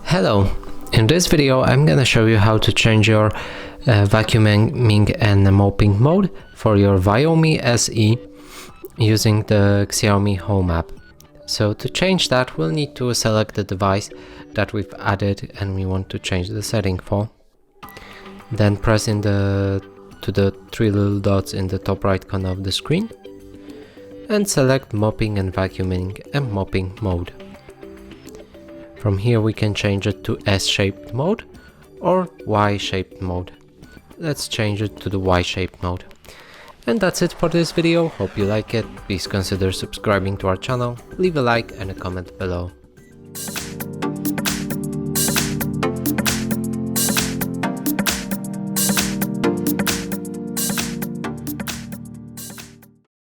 Hello, in this video I'm gonna show you how to change your vacuuming and mopping mode for your Viomi SE using the Xiaomi Home app. So to change that, we'll need to select the device that we've added and we want to change the setting for. Then press to the three little dots in the top right corner of the screen and select mopping and vacuuming and mopping mode. From here we can change it to S-shaped mode or Y-shaped mode. Let's change it to the Y-shaped mode. And that's it for this video. Hope you like it. Please consider subscribing to our channel, leave a like and a comment below.